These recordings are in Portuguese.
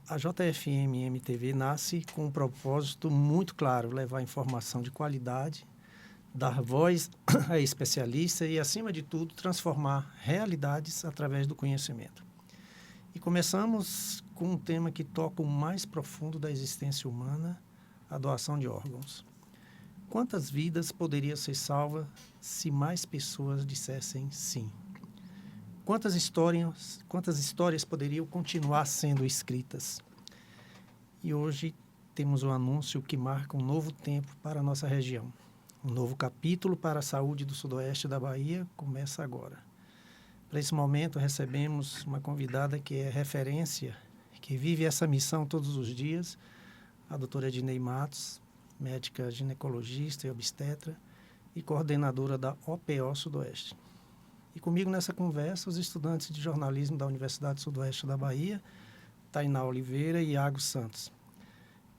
A JFM MTV nasce com um propósito muito claro: levar informação de qualidade, dar voz a especialistas e, acima de tudo, transformar realidades através do conhecimento. E começamos com um tema que toca o mais profundo da existência humana, a doação de órgãos. Quantas vidas poderiam ser salvas se mais pessoas dissessem sim? Quantas histórias poderiam continuar sendo escritas? E hoje temos um anúncio que marca um novo tempo para a nossa região. Um novo capítulo para a saúde do sudoeste da Bahia começa agora. Para esse momento, recebemos uma convidada que é referência, que vive essa missão todos os dias, a doutora Ednei Matos, médica ginecologista e obstetra e coordenadora da OPO Sudoeste. E comigo nessa conversa, os estudantes de jornalismo da Universidade Sudoeste da Bahia, Tainá Oliveira e Iago Santos.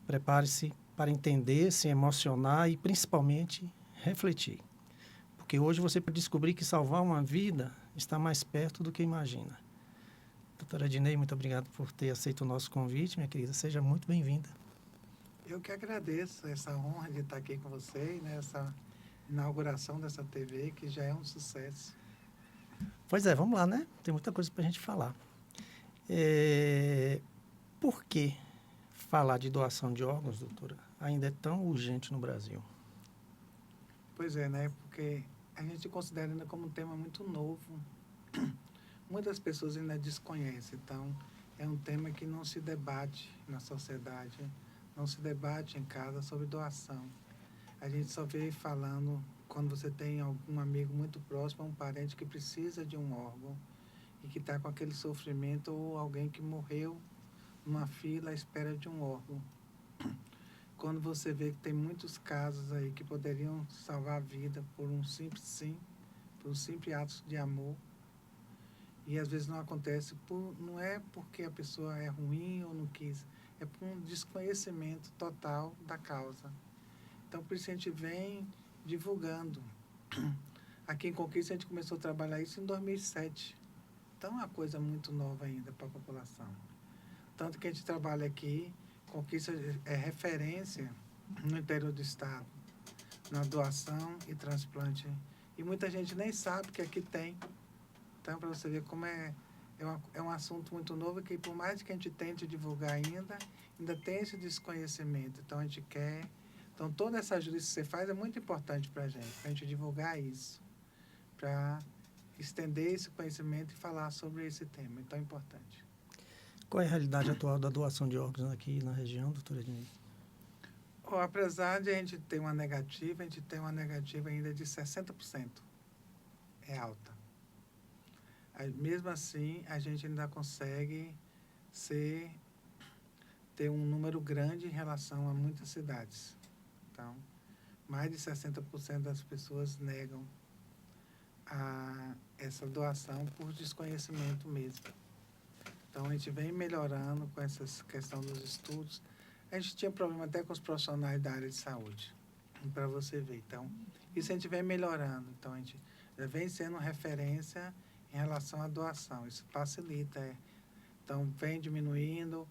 Prepare-se para entender, se emocionar e, principalmente, refletir. Porque hoje você pode descobrir que salvar uma vida está mais perto do que imagina. Doutora Ednei, muito obrigado por ter aceito o nosso convite, minha querida. Seja muito bem-vinda. Eu que agradeço essa honra de estar aqui com você, nessa inauguração dessa TV, que já é um sucesso. Pois é, vamos lá, né? Tem muita coisa para a gente falar. Por que falar de doação de órgãos, doutora, ainda é tão urgente no Brasil? Pois é, né? Porque a gente considera ainda como um tema muito novo. Muitas pessoas ainda desconhecem. Então, é um tema que não se debate na sociedade, não se debate em casa sobre doação. A gente só vê falando quando você tem algum amigo muito próximo, um parente que precisa de um órgão e que está com aquele sofrimento, ou alguém que morreu numa fila à espera de um órgão. Quando você vê que tem muitos casos aí que poderiam salvar a vida por um simples sim, por um simples ato de amor, e às vezes não acontece, não é porque a pessoa é ruim ou não quis, é por um desconhecimento total da causa. Então, por isso a gente vem divulgando. Aqui em Conquista a gente começou a trabalhar isso em 2007. Então, é uma coisa muito nova ainda para a população. Tanto que a gente trabalha aqui, Conquista é referência no interior do estado, na doação e transplante. E muita gente nem sabe que aqui tem. Então, para você ver como é um assunto muito novo, que por mais que a gente tente divulgar ainda tem esse desconhecimento. Então, a gente quer... Então, toda essa ajuda que você faz é muito importante para a gente divulgar isso, para estender esse conhecimento e falar sobre esse tema tão importante. Qual é a realidade atual da doação de órgãos aqui na região, doutora Ednei? Apesar de a gente ter uma negativa, a gente tem uma negativa ainda de 60%. É alta. Mesmo assim, a gente ainda consegue ter um número grande em relação a muitas cidades. Então, mais de 60% das pessoas negam essa doação por desconhecimento mesmo. Então, a gente vem melhorando com essa questão dos estudos. A gente tinha problema até com os profissionais da área de saúde, para você ver. Então, isso a gente vem melhorando. Então, a gente já vem sendo referência em relação à doação. Isso facilita. Então, vem diminuindo.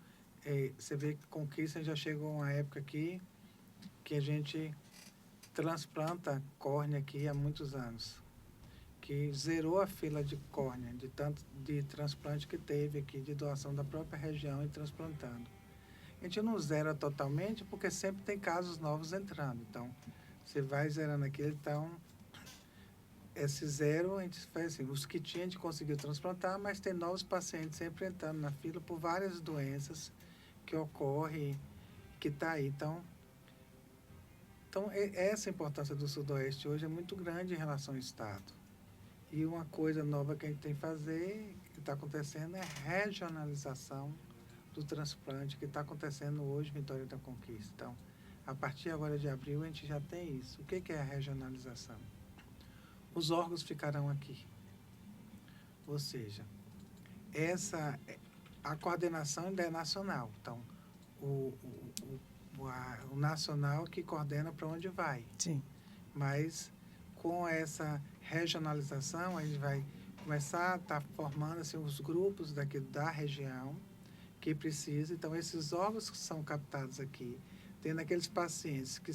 Você vê que Conquista já chegou uma época aqui que a gente transplanta córnea aqui há muitos anos, que zerou a fila de córnea, de tanto de transplante que teve aqui, de doação da própria região e transplantando. A gente não zera totalmente, porque sempre tem casos novos entrando. Então, você vai zerando aqui, então, esse zero, a gente faz assim, os que tinha a gente conseguiu transplantar, mas tem novos pacientes sempre entrando na fila por várias doenças que ocorrem, que está aí. Então, essa importância do Sudoeste hoje é muito grande em relação ao Estado. E uma coisa nova que a gente tem que fazer, que está acontecendo, é a regionalização do transplante, que está acontecendo hoje em Vitória da Conquista. Então, a partir agora de abril, a gente já tem isso. O que é a regionalização? Os órgãos ficarão aqui. Ou seja, a coordenação ainda é nacional. Então, o nacional que coordena para onde vai. Sim. Mas com essa regionalização, a gente vai começar a estar formando assim, os grupos daqui da região, que precisa. Então, esses órgãos que são captados aqui, tendo aqueles pacientes que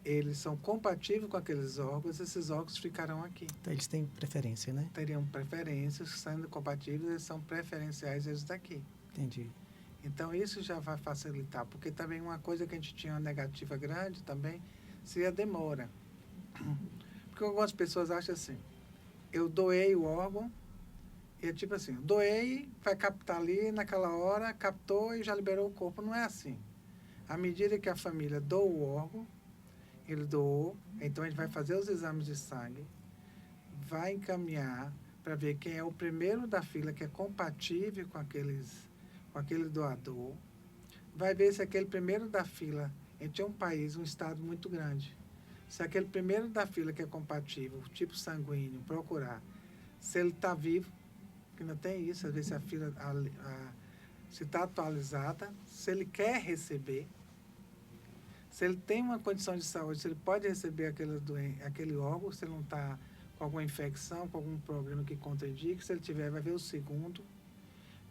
eles são compatíveis com aqueles órgãos, esses órgãos ficarão aqui. Então, eles têm preferência, né? Teriam preferências, sendo compatíveis, eles são preferenciais esses daqui. Entendi. Então, isso já vai facilitar, porque também uma coisa que a gente tinha uma negativa grande também seria a demora. Porque algumas pessoas acham assim, eu doei o órgão, e é tipo assim, doei, vai captar ali naquela hora, captou e já liberou o corpo. Não é assim. À medida que a família doa o órgão, ele doou, então a gente vai fazer os exames de sangue, vai encaminhar para ver quem é o primeiro da fila que é compatível com aquele doador, vai ver se aquele primeiro da fila, a gente é um país, um estado muito grande, se aquele primeiro da fila que é compatível, tipo sanguíneo, procurar, se ele está vivo, que ainda tem isso, às vezes a fila se está atualizada, se ele quer receber, se ele tem uma condição de saúde, se ele pode receber aquele órgão, se ele não está com alguma infecção, com algum problema que contraindique, se ele tiver, vai ver o segundo.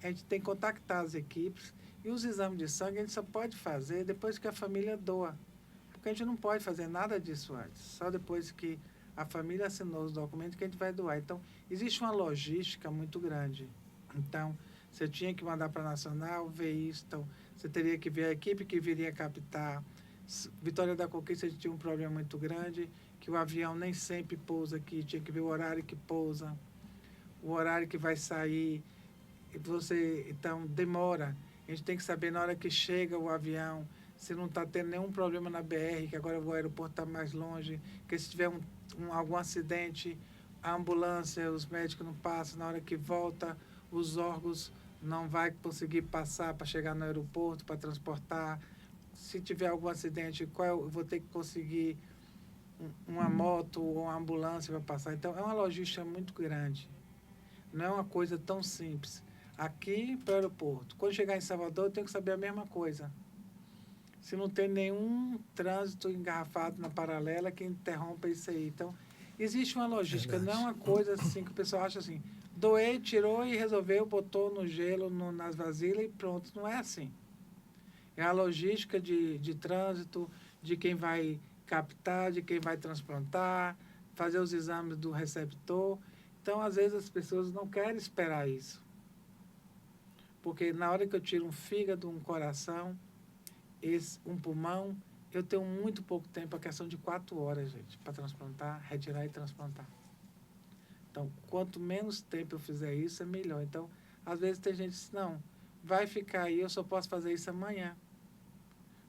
A gente tem que contactar as equipes e os exames de sangue a gente só pode fazer depois que a família doa. Porque a gente não pode fazer nada disso antes, só depois que a família assinou os documentos que a gente vai doar. Então, existe uma logística muito grande. Então, você tinha que mandar para a Nacional, ver isso, então, você teria que ver a equipe que viria captar. Vitória da Conquista a gente tinha um problema muito grande, que o avião nem sempre pousa aqui, tinha que ver o horário que pousa, o horário que vai sair, então demora. A gente tem que saber na hora que chega o avião, se não está tendo nenhum problema na BR, que agora o aeroporto está mais longe, que se tiver algum acidente, a ambulância, os médicos não passam, na hora que volta, os órgãos não vai conseguir passar para chegar no aeroporto, para transportar. Se tiver algum acidente, eu vou ter que conseguir uma moto ou uma ambulância para passar. Então, é uma logística muito grande. Não é uma coisa tão simples. Aqui para o aeroporto. Quando chegar em Salvador, eu tenho que saber a mesma coisa. Se não tem nenhum trânsito engarrafado na paralela que interrompa isso aí. Então, existe uma logística. Verdade. Não é uma coisa assim que o pessoal acha assim, doei, tirou e resolveu, botou no gelo, nas vasilhas e pronto. Não é assim. É a logística de trânsito, de quem vai captar, de quem vai transplantar, fazer os exames do receptor. Então, às vezes, as pessoas não querem esperar isso. Porque na hora que eu tiro um fígado, um coração, um pulmão, eu tenho muito pouco tempo, a questão de 4 horas, gente, para transplantar, retirar e transplantar. Então, quanto menos tempo eu fizer isso, é melhor. Então, às vezes tem gente que diz, não, vai ficar aí, eu só posso fazer isso amanhã.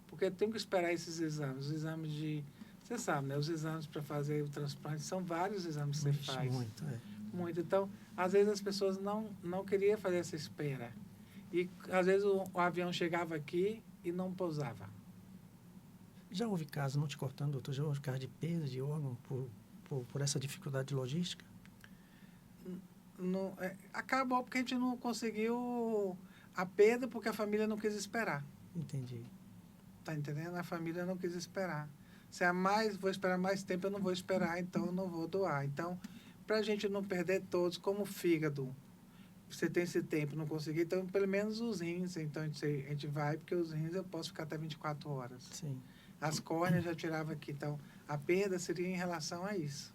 Porque eu tenho que esperar esses exames. Os exames você sabe, né? Os exames para fazer o transplante são vários exames que você faz. Muito, é. Muito. Então, às vezes as pessoas não queriam fazer essa espera. E, às vezes, o avião chegava aqui e não pousava. Já houve casos, não te cortando, doutor, já houve casos de perda de órgão por essa dificuldade logística? Não, acabou porque a gente não conseguiu a perda porque a família não quis esperar. Entendi. Tá entendendo? A família não quis esperar. Se vou esperar mais tempo, eu não vou esperar, então eu não vou doar. Então, para a gente não perder todos, como o fígado, você tem esse tempo, não conseguir, então pelo menos os rins, então a gente vai, porque os rins eu posso ficar até 24 horas. Sim. As córneas já tirava aqui, então a perda seria em relação a isso.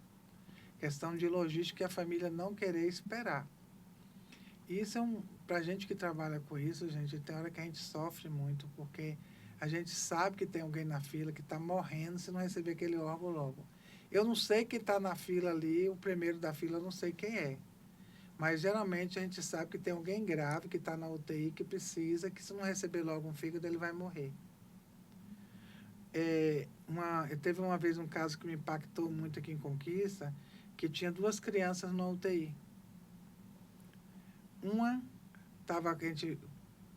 Questão de logística e a família não querer esperar. Isso para a gente que trabalha com isso, gente, tem hora que a gente sofre muito, porque a gente sabe que tem alguém na fila que está morrendo se não receber aquele órgão logo. Eu não sei quem está na fila ali, o primeiro da fila, eu não sei quem é. Mas, geralmente, a gente sabe que tem alguém grave que está na UTI, que precisa, que se não receber logo um fígado, ele vai morrer. Teve uma vez um caso que me impactou muito aqui em Conquista, que tinha 2 crianças na UTI. Uma estava a gente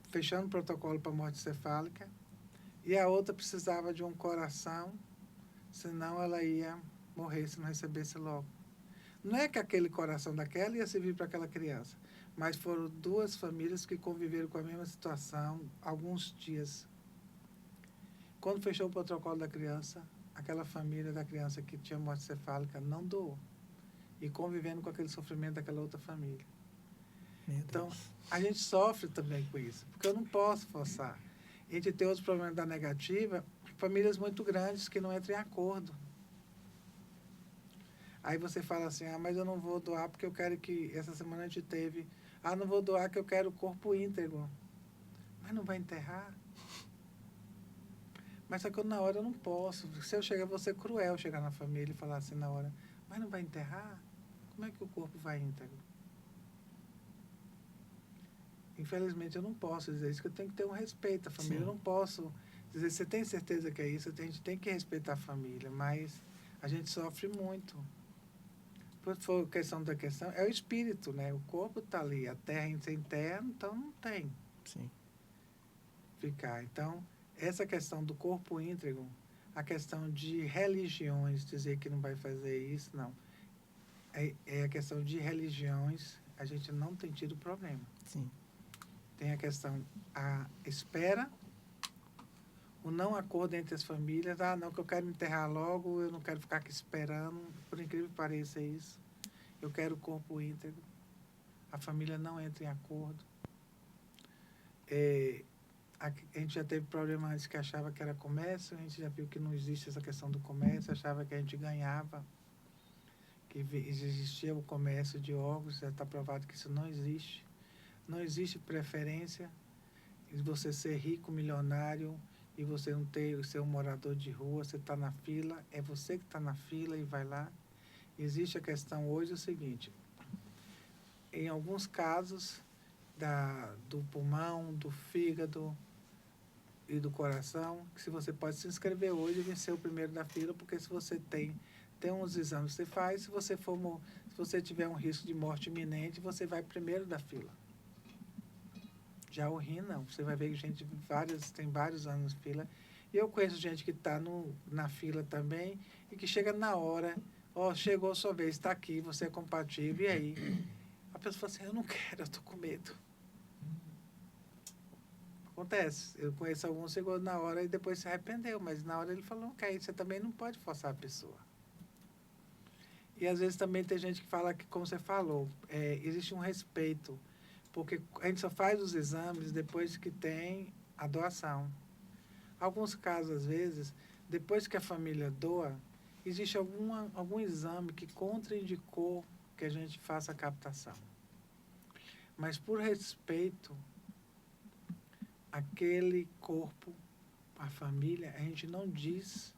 fechando o protocolo para morte cefálica, e a outra precisava de um coração, senão ela ia morrer se não recebesse logo. Não é que aquele coração daquela ia servir para aquela criança, mas foram 2 famílias que conviveram com a mesma situação alguns dias. Quando fechou o protocolo da criança, aquela família da criança que tinha morte cefálica não doou. E convivendo com aquele sofrimento daquela outra família. Meu Então, Deus. a gente sofre também com isso, porque eu não posso forçar. A gente tem outros problemas da negativa, famílias muito grandes que não entram em acordo. Aí você fala assim, mas eu não vou doar porque eu quero que... Essa semana a gente teve... não vou doar que eu quero o corpo íntegro. Mas não vai enterrar? Mas só que na hora eu não posso. Se eu chegar, vou ser cruel chegar na família e falar assim na hora, mas não vai enterrar? Como é que o corpo vai íntegro? Infelizmente eu não posso dizer isso, que eu tenho que ter um respeito à família. Sim. Eu não posso dizer, você tem certeza que é isso? A gente tem que respeitar a família, mas a gente sofre muito. Por for questão da questão, é o espírito, né? O corpo está ali, a terra sem terra, então não tem. Sim. Ficar. Então, essa questão do corpo íntegro, a questão de religiões, dizer que não vai fazer isso, não. É a questão de religiões, a gente não tem tido problema. Sim. Tem a questão, a espera, o não acordo entre as famílias, não, que eu quero me enterrar logo, eu não quero ficar aqui esperando, por incrível que pareça isso, eu quero o corpo íntegro, a família não entra em acordo. A gente já teve problema antes que achava que era comércio, a gente já viu que não existe essa questão do comércio, achava que a gente ganhava, que existia o comércio de órgãos, já está provado que isso não existe. Não existe preferência de você ser rico, milionário, e você não ter, ser um morador de rua, você está na fila, é você que está na fila e vai lá. Existe a questão hoje o seguinte, em alguns casos do pulmão, do fígado e do coração, que se você pode se inscrever hoje e vencer o primeiro da fila, porque se você tem uns exames que você faz, se você tiver um risco de morte iminente, você vai primeiro da fila. Já o rim, não. Você vai ver que gente tem vários anos de fila. E eu conheço gente que está na fila também e que chega na hora, chegou a sua vez, está aqui, você é compatível, e aí? A pessoa fala assim, eu não quero, eu estou com medo. Acontece. Eu conheço alguns, chegou na hora e depois se arrependeu, mas na hora ele falou, ok, você também não pode forçar a pessoa. E às vezes também tem gente que fala que, como você falou, existe um respeito, porque a gente só faz os exames depois que tem a doação. Alguns casos, às vezes, depois que a família doa, existe algum exame que contraindicou que a gente faça a captação. Mas por respeito àquele corpo, à família, a gente não diz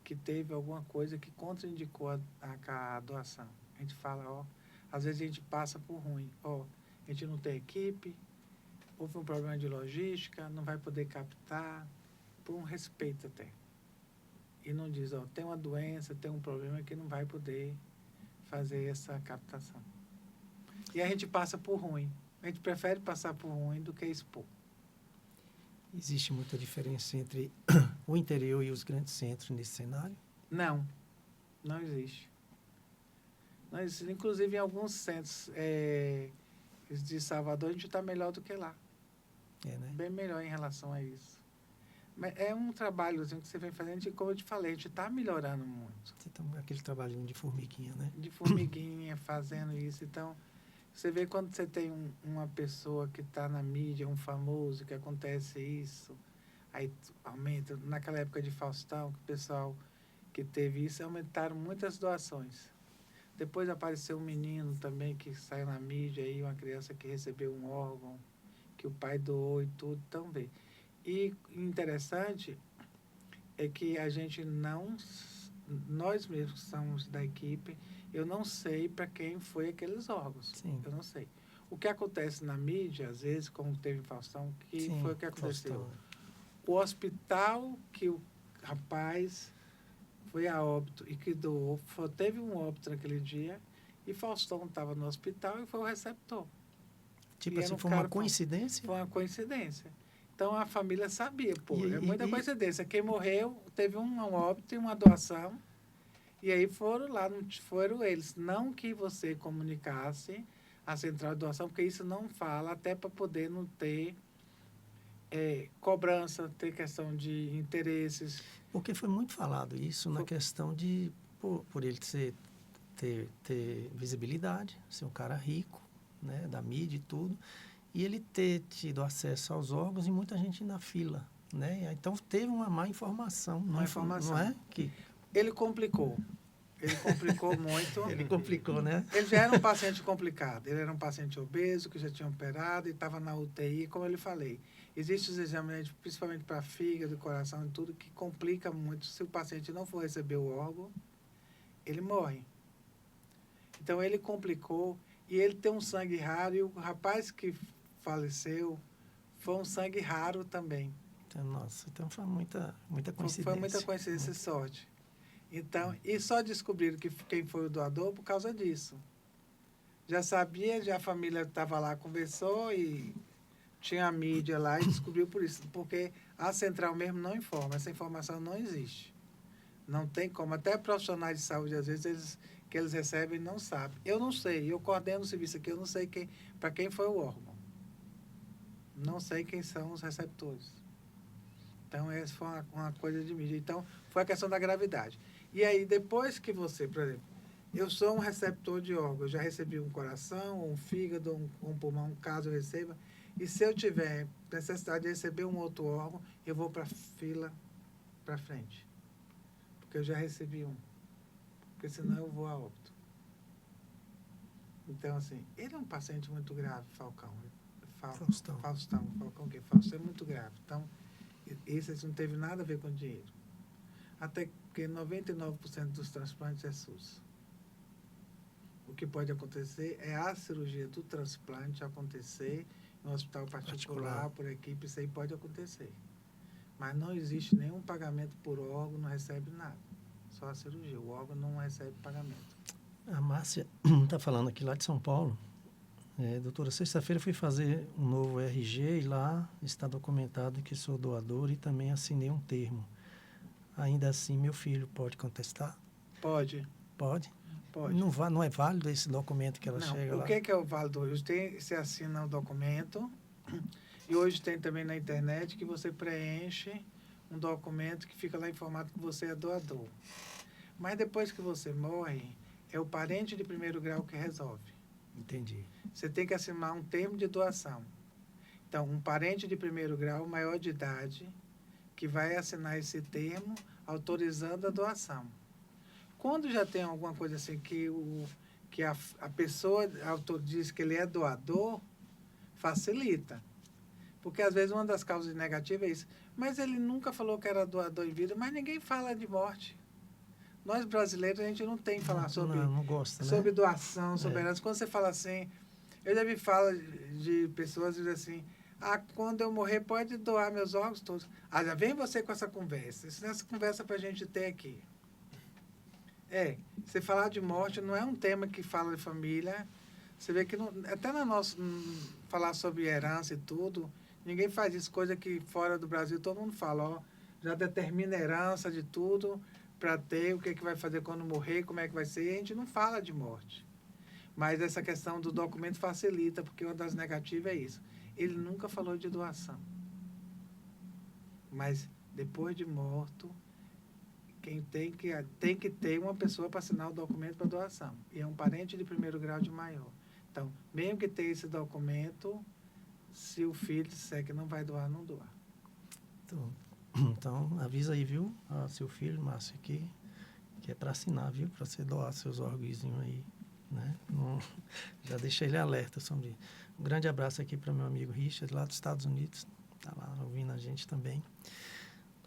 que teve alguma coisa que contraindicou a doação. A gente fala, às vezes a gente passa por ruim. A gente não tem equipe, houve um problema de logística, não vai poder captar, por um respeito até. E não diz, tem uma doença, tem um problema que não vai poder fazer essa captação. E a gente passa por ruim. A gente prefere passar por ruim do que expor. Existe muita diferença entre o interior e os grandes centros nesse cenário? Não existe. Não existe. Inclusive, em alguns centros de Salvador, a gente está melhor do que lá. Né? Bem melhor em relação a isso. Mas é um trabalhozinho que você vem fazendo, como eu te falei, a gente está melhorando muito. Aquele trabalhinho de formiguinha, né? De formiguinha, fazendo isso. Então, você vê quando você tem uma pessoa que está na mídia, um famoso, que acontece isso, aí aumenta. Naquela época de Faustão, que o pessoal que teve isso, aumentaram muitas doações. Depois apareceu um menino também que saiu na mídia, aí, uma criança que recebeu um órgão, que o pai doou e tudo também. E interessante é que a gente nós mesmos somos da equipe, eu não sei para quem foi aqueles órgãos. Sim. Eu não sei. O que acontece na mídia, às vezes, como teve Faustão, que Sim, foi o que aconteceu. Faustão. O hospital que o rapaz foi a óbito e que doou, teve um óbito naquele dia, e Faustão estava no hospital e foi o receptor. Tipo assim, foi uma coincidência? Foi uma coincidência. Então, a família sabia, é muita coincidência. Quem morreu teve um óbito e uma doação, e aí foram lá, foram eles. Não que você comunicasse a central de doação, porque isso não fala, até para poder não ter cobrança, ter questão de interesses. Porque foi muito falado isso na questão de, por ele ter visibilidade, ser um cara rico, né, da mídia e tudo, e ele ter tido acesso aos órgãos e muita gente na fila, né? Então teve uma má informação, Má informação. não é? Que Ele complicou muito. ele complicou, né? Ele já era um paciente complicado. Ele era um paciente obeso, que já tinha operado e estava na UTI, como eu lhe falei. Existem os exames, principalmente para fígado, coração e tudo, que complica muito. Se o paciente não for receber o órgão, ele morre. Então, ele complicou e ele tem um sangue raro. E o rapaz que faleceu foi um sangue raro também. Então, nossa, então foi muita coincidência. Foi muita coincidência e sorte. Então, e só descobriram quem foi o doador por causa disso. Já sabia, já a família estava lá, conversou e tinha a mídia lá e descobriu por isso. Porque a central mesmo não informa, essa informação não existe. Não tem como. Até profissionais de saúde, às vezes, que eles recebem, não sabem. Eu não sei, eu coordeno o serviço aqui, eu não sei para quem foi o órgão. Não sei quem são os receptores. Então, essa foi uma coisa de mídia. Então, foi a questão da gravidade. E aí, depois que você, por exemplo, eu sou um receptor de órgãos, eu já recebi um coração, um fígado, um pulmão, caso eu receba, e se eu tiver necessidade de receber um outro órgão, eu vou para a fila para frente. Porque eu já recebi um. Porque senão eu vou a óbito. Então, assim, ele é um paciente muito grave, Falcão. Faustão. Falcão que Faustão é muito grave. Então, isso não teve nada a ver com dinheiro. Até porque 99% dos transplantes é SUS. O que pode acontecer é a cirurgia do transplante acontecer em um hospital particular, por equipe, isso aí pode acontecer. Mas não existe nenhum pagamento por órgão, não recebe nada. Só a cirurgia. O órgão não recebe pagamento. A Márcia está falando aqui lá de São Paulo. Doutora, sexta-feira fui fazer um novo RG e lá está documentado que sou doador e também assinei um termo. Ainda assim, meu filho pode contestar? Pode. Pode? Pode. Não é válido esse documento que ela chega lá? O que é o válido hoje? Você assina o documento e hoje tem também na internet que você preenche um documento que fica lá informado que você é doador. Mas depois que você morre, é o parente de primeiro grau que resolve. Entendi. Você tem que assinar um termo de doação. Então, um parente de primeiro grau, maior de idade, que vai assinar esse termo autorizando a doação. Quando já tem alguma coisa assim que a pessoa diz que ele é doador, facilita. Porque às vezes uma das causas negativas é isso. Mas ele nunca falou que era doador em vida, mas ninguém fala de morte. Nós brasileiros, a gente não tem que falar não gosta, sobre doação, sobre herança. Quando você fala assim, eu já vi fala de pessoas que dizem assim, quando eu morrer pode doar meus órgãos todos. Já vem você com essa conversa. Isso não é essa conversa para a gente ter aqui. Você falar de morte não é um tema que fala de família. Você vê que até na nossa falar sobre herança e tudo, ninguém faz isso, coisa que fora do Brasil todo mundo fala, já determina a herança de tudo para ter, o que vai fazer quando morrer, como é que vai ser, e a gente não fala de morte. Mas essa questão do documento facilita, porque uma das negativas é isso. Ele nunca falou de doação. Mas depois de morto, quem tem que ter uma pessoa para assinar o documento para doação. E é um parente de primeiro grau de maior. Então, mesmo que tenha esse documento, se o filho disser que não vai doar, não doa. Então avisa aí, viu, seu filho, Márcio, que é para assinar, viu, para você doar seus órgãos aí, né? Já deixa ele alerta sobre isso. Um grande abraço aqui para meu amigo Richard, lá dos Estados Unidos, está lá ouvindo a gente também.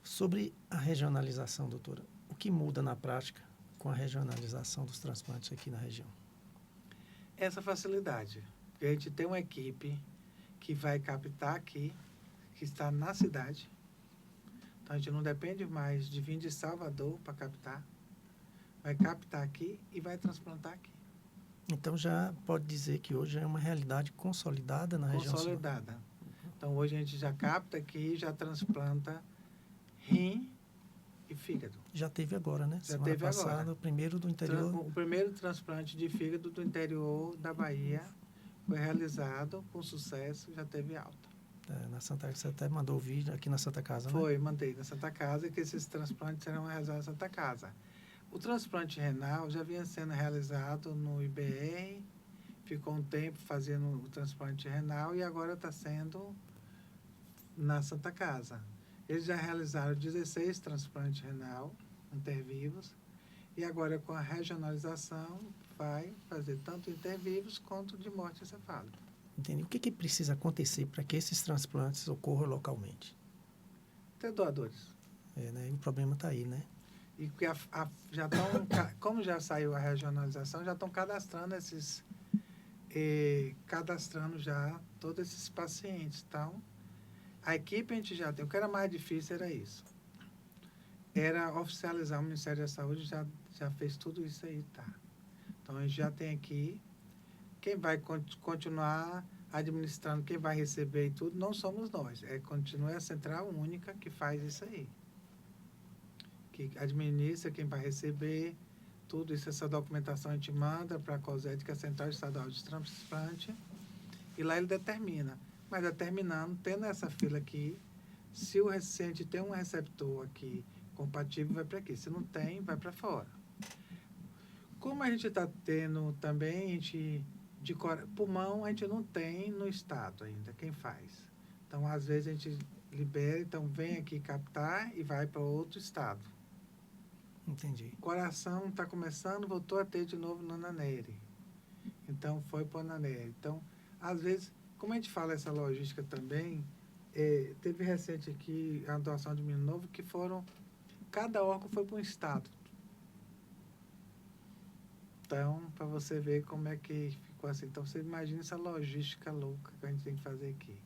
Sobre a regionalização, doutora, o que muda na prática com a regionalização dos transplantes aqui na região? Essa facilidade. Porque a gente tem uma equipe que vai captar aqui, que está na cidade. Então, a gente não depende mais de vir de Salvador para captar. Vai captar aqui e vai transplantar aqui. Então, já pode dizer que hoje é uma realidade consolidada na região? Consolidada. Então, hoje a gente já capta aqui, já transplanta rim e fígado. Já teve agora, né? Já teve passada, agora. O primeiro do interior. O primeiro transplante de fígado do interior da Bahia foi realizado com sucesso, já teve alta. Na Santa Casa, você até mandou o vídeo aqui na Santa Casa, né? Foi, mandei na Santa Casa, que esses transplantes serão realizados na Santa Casa. O transplante renal já vinha sendo realizado no IBR ficou um tempo fazendo o transplante renal e agora está sendo na Santa Casa. Eles já realizaram 16 transplantes renal intervivos e agora com a regionalização vai fazer tanto intervivos quanto de morte encefálica. Entendi. O que precisa acontecer para que esses transplantes ocorram localmente? Ter doadores. Né? E o problema está aí, né? E que já estão, como já saiu a regionalização, já estão cadastrando cadastrando já todos esses pacientes. Então, a equipe a gente já tem. O que era mais difícil era isso. Era oficializar o Ministério da Saúde, já fez tudo isso aí, tá? Então, a gente já tem aqui. Quem vai continuar administrando, quem vai receber e tudo, não somos nós. Continua a Central Única que faz isso aí. Que administra quem vai receber, tudo isso, essa documentação a gente manda para a COSET, que é a Central Estadual de Transplante, e lá ele determina. Mas determinando, tendo essa fila aqui, se o recente tem um receptor aqui compatível, vai para aqui. Se não tem, vai para fora. Como a gente está tendo também, pulmão a gente não tem no estado ainda, quem faz. Então, às vezes a gente libera, então vem aqui captar e vai para outro estado. Entendi. Coração está começando, voltou a ter de novo no Ananeri. Então, foi para o Ananeri. Então, às vezes, como a gente fala essa logística também, teve recente aqui a doação de menino novo, que cada órgão foi para um estado. Então, para você ver como é que ficou assim. Então, você imagina essa logística louca que a gente tem que fazer aqui.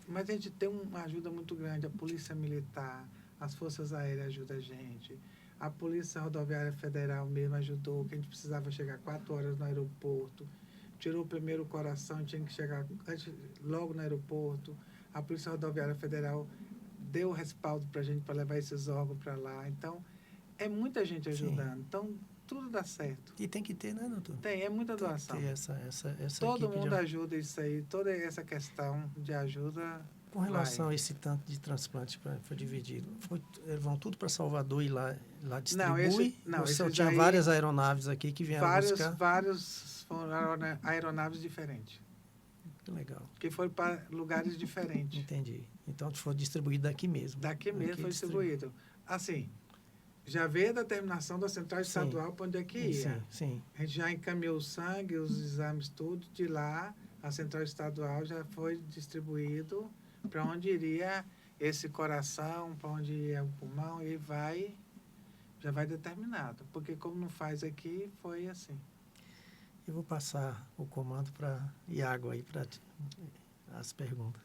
Mas a gente tem uma ajuda muito grande. A Polícia Militar, as Forças Aéreas ajudam a gente. A Polícia Rodoviária Federal mesmo ajudou, que a gente precisava chegar 4 horas no aeroporto. Tirou o primeiro coração, tinha que chegar logo no aeroporto. A Polícia Rodoviária Federal deu o respaldo para a gente, para levar esses órgãos para lá. Então, é muita gente ajudando. Sim. Então, tudo dá certo. E tem que ter, né, doutor? Tem, é muita doação. Tem essa todo mundo ajuda isso aí, toda essa questão de ajuda. Com relação a esse tanto de transplante foi dividido, vão tudo para Salvador e lá distribui? Não, só tinha várias aeronaves aqui que vieram buscar? Vários foram aeronaves diferentes. Que legal. Que foram para lugares diferentes. Entendi. Então, foi distribuído daqui mesmo. Daqui mesmo foi distribuído. Assim, já veio a determinação da Central Estadual para onde é que ia. Sim. A gente já encaminhou o sangue, os exames, tudo. De lá, a Central Estadual já foi distribuído para onde iria esse coração, para onde ia o pulmão, e já vai determinado. Porque como não faz aqui, foi assim. Eu vou passar o comando para Iago aí, para as perguntas.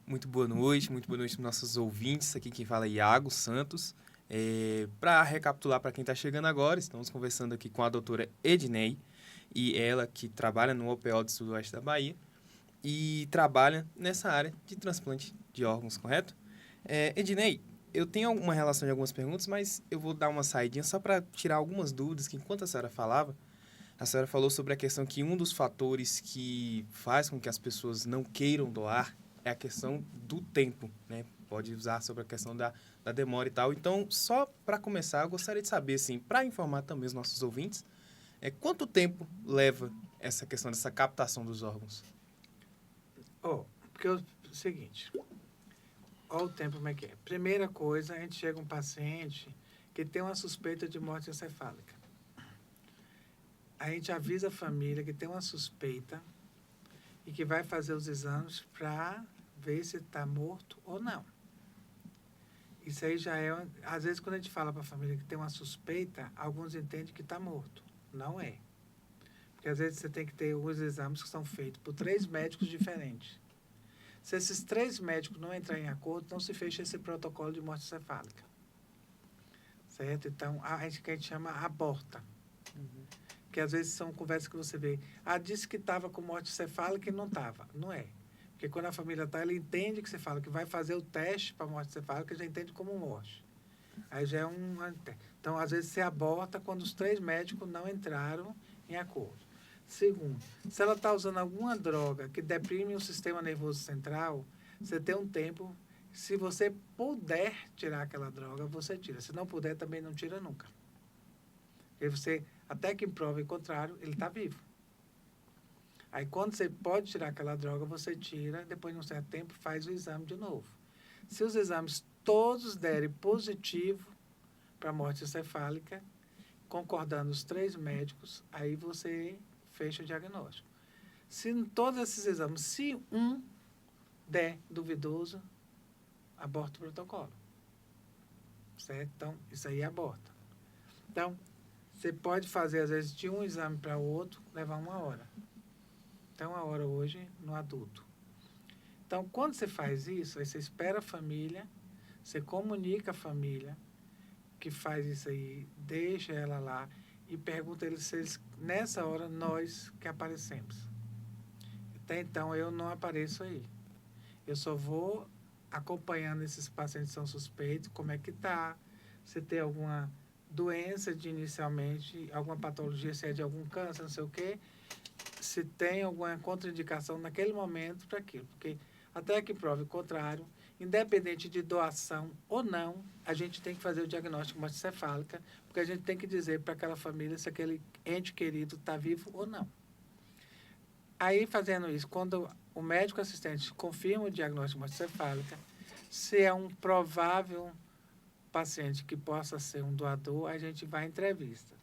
Muito boa noite para nossos ouvintes. Aqui quem fala é Iago Santos. Para recapitular para quem está chegando agora, estamos conversando aqui com a doutora Ednei, e ela que trabalha no OPO do Sudoeste da Bahia e trabalha nessa área de transplante de órgãos, correto? Ednei, eu tenho uma relação de algumas perguntas, mas eu vou dar uma saidinha só para tirar algumas dúvidas, que enquanto a senhora falava, a senhora falou sobre a questão que um dos fatores que faz com que as pessoas não queiram doar é a questão do tempo, né? Pode usar sobre a questão da demora e tal. Então, só para começar, eu gostaria de saber, assim, para informar também os nossos ouvintes, quanto tempo leva essa questão dessa captação dos órgãos? Porque é o seguinte, olha o tempo como é que é. Primeira coisa, a gente chega um paciente que tem uma suspeita de morte encefálica. A gente avisa a família que tem uma suspeita e que vai fazer os exames para ver se está morto ou não. Isso aí já é... Às vezes, quando a gente fala para a família que tem uma suspeita, alguns entendem que está morto. Não é. Porque, às vezes, você tem que ter os exames que são feitos por 3 médicos diferentes. Se esses 3 médicos não entrarem em acordo, não se fecha esse protocolo de morte encefálica. Certo? Então, a gente chama aborta. Que, às vezes, são conversas que você vê. Disse que estava com morte encefálica e não estava. Não é. Porque quando a família está, ela entende que você fala que vai fazer o teste para morte encefálica, já entende como morte. Aí já é Então, às vezes, você aborta quando os 3 médicos não entraram em acordo. Segundo, se ela está usando alguma droga que deprime o sistema nervoso central, você tem um tempo. Se você puder tirar aquela droga, você tira. Se não puder, também não tira nunca. Porque você, até que prove o contrário, ele está vivo. Aí, quando você pode tirar aquela droga, você tira, depois de um certo tempo, faz o exame de novo. Se os exames todos derem positivo para morte encefálica, concordando os 3 médicos, aí você fecha o diagnóstico. Se em todos esses exames, se um der duvidoso, aborta o protocolo. Certo? Então, isso aí aborta. Então, você pode fazer, às vezes, de um exame para o outro, levar 1 hora. Então, 1 hora hoje no adulto. Então, quando você faz isso, aí você espera a família, você comunica a família que faz isso aí, deixa ela lá e pergunta eles se eles, nessa hora, nós que aparecemos. Até então, eu não apareço aí. Eu só vou acompanhando esses pacientes que são suspeitos, como é que está, se tem alguma doença de inicialmente, alguma patologia, se é de algum câncer, não sei o quê, se tem alguma contraindicação naquele momento para aquilo. Porque até que prove o contrário, independente de doação ou não, a gente tem que fazer o diagnóstico morte encefálica, porque a gente tem que dizer para aquela família se aquele ente querido está vivo ou não. Aí, fazendo isso, quando o médico assistente confirma o diagnóstico de morte encefálica, se é um provável paciente que possa ser um doador, a gente vai à entrevista.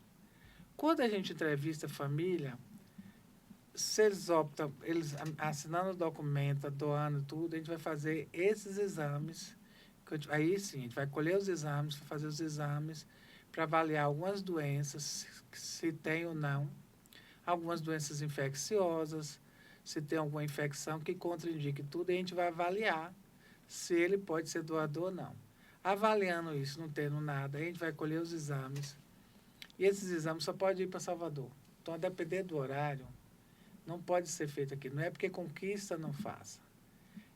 Quando a gente entrevista a família, se eles optam, eles assinando o documento, doando tudo, a gente vai fazer esses exames. Aí sim, a gente vai colher os exames, fazer os exames para avaliar algumas doenças, se tem ou não, algumas doenças infecciosas, se tem alguma infecção que contraindique tudo, e a gente vai avaliar se ele pode ser doador ou não. Avaliando isso, não tendo nada, a gente vai colher os exames. E esses exames só podem ir para Salvador. Então, a depender do horário, não pode ser feito aqui. Não é porque Conquista não faça.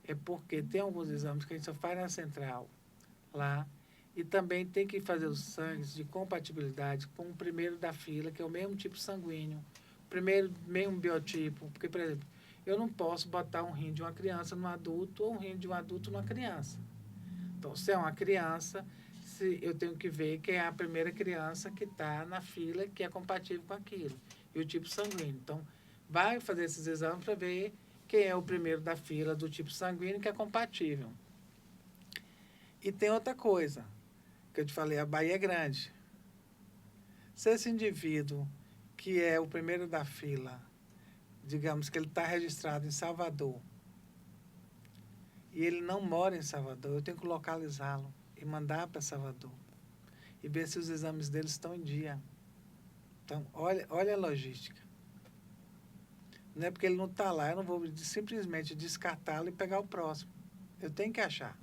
É porque tem alguns exames que a gente só faz na central, lá. E também tem que fazer os sangues de compatibilidade com o primeiro da fila, que é o mesmo tipo sanguíneo. Primeiro, mesmo biotipo. Porque, por exemplo, eu não posso botar um rim de uma criança no adulto ou um rim de um adulto numa criança. Então, se é uma criança, eu tenho que ver quem é a primeira criança que está na fila que é compatível com aquilo. E o tipo sanguíneo. Então, vai fazer esses exames para ver quem é o primeiro da fila do tipo sanguíneo que é compatível. E tem outra coisa, que eu te falei, a Bahia é grande. Se esse indivíduo, que é o primeiro da fila, digamos que ele está registrado em Salvador, e ele não mora em Salvador, eu tenho que localizá-lo e mandar para Salvador e ver se os exames dele estão em dia. Então, olha a logística. Não é porque ele não está lá, eu não vou simplesmente descartá-lo e pegar o próximo. Eu tenho que achar.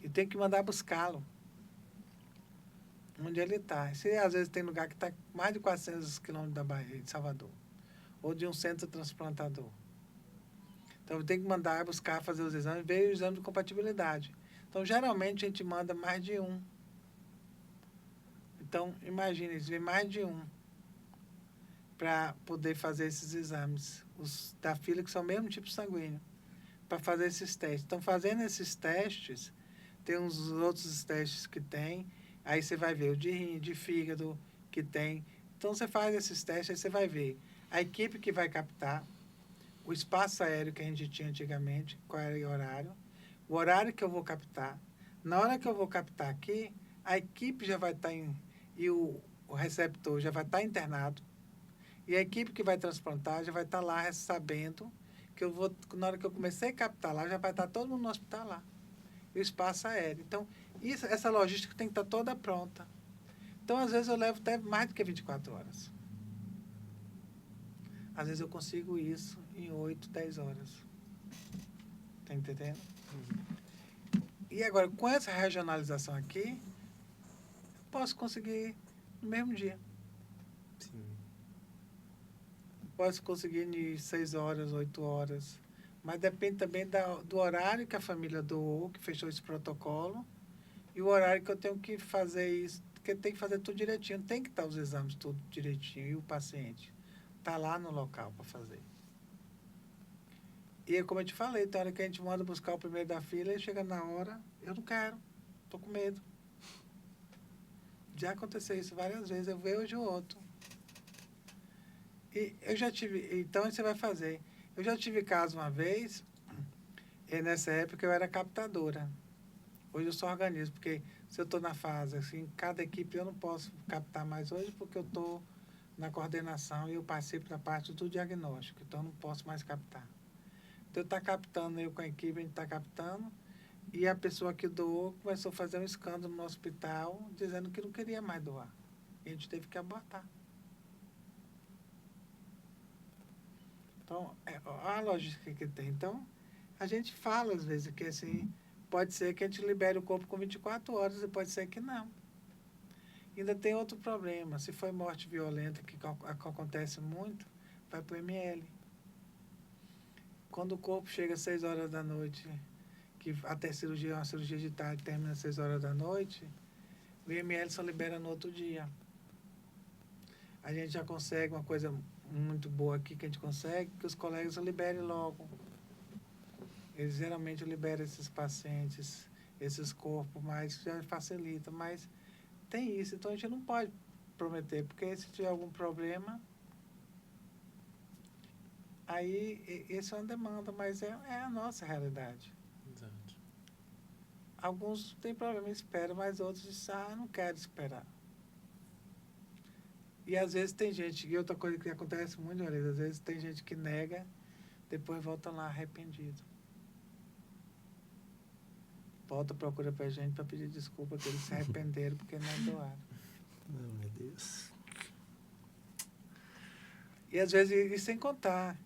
E tenho que mandar buscá-lo. Onde ele está. Se às vezes tem lugar que está mais de 400 quilômetros da Bahia, de Salvador. Ou de um centro transplantador. Então, eu tenho que mandar buscar, fazer os exames, ver o exame de compatibilidade. Então, geralmente, a gente manda mais de um. Então, imagine, vem mais de um para poder fazer esses exames. Os da fila, que são o mesmo tipo sanguíneo, para fazer esses testes. Então, fazendo esses testes, tem uns outros testes que tem, aí você vai ver o de rim, de fígado, que tem. Então, você faz esses testes, aí você vai ver a equipe que vai captar, o espaço aéreo que a gente tinha antigamente, qual era o horário que eu vou captar. Na hora que eu vou captar aqui, a equipe já vai estar e o receptor já vai estar internado, e a equipe que vai transplantar já vai estar lá sabendo que eu vou, na hora que eu comecei a captar lá, já vai estar todo mundo no hospital lá. E o espaço aéreo. Então, essa logística tem que estar toda pronta. Então, às vezes, eu levo até mais do que 24 horas. Às vezes, eu consigo isso em 8, 10 horas. Está entendendo? E agora, com essa regionalização aqui, posso conseguir no mesmo dia. Sim. Posso conseguir em 6 horas, 8 horas. Mas depende também do horário que a família doou, que fechou esse protocolo, e o horário que eu tenho que fazer isso, porque tem que fazer tudo direitinho. Tem que estar os exames tudo direitinho, e o paciente está lá no local para fazer. E como eu te falei, tem hora que a gente manda buscar o primeiro da fila e chega na hora, eu não quero, estou com medo. Já aconteceu isso várias vezes, eu vejo hoje o outro. E eu já tive... Então, você vai fazer. Eu já tive caso uma vez, e nessa época eu era captadora. Hoje eu sou organismo, porque se eu estou na fase, assim, cada equipe eu não posso captar mais hoje, porque eu estou na coordenação e eu participo da parte do diagnóstico, então eu não posso mais captar. Então, eu estou captando, eu com a equipe, a gente está captando, e a pessoa que doou começou a fazer um escândalo no hospital, dizendo que não queria mais doar. E a gente teve que abortar. Então, olha a lógica que tem. Então, a gente fala às vezes que assim, pode ser que a gente libere o corpo com 24 horas e pode ser que não. Ainda tem outro problema. Se foi morte violenta, que acontece muito, vai para o ML. Quando o corpo chega às 6 horas da noite, que até cirurgia, uma cirurgia de tarde termina às 6 horas da noite, o IML só libera no outro dia. A gente já consegue uma coisa muito boa aqui que a gente consegue, que os colegas liberem logo. Eles geralmente liberam esses pacientes, esses corpos, mas já facilita. Mas tem isso, então a gente não pode prometer, porque se tiver algum problema, aí isso é uma demanda, mas é a nossa realidade. Exato. Alguns têm problema e esperam, mas outros dizem, não quero esperar. E às vezes tem gente, e outra coisa que acontece muito, às vezes tem gente que nega, depois volta lá arrependido. Volta, procura pra gente para pedir desculpa que eles se arrependeram porque não doaram. Oh, meu Deus. E às vezes, e sem contar,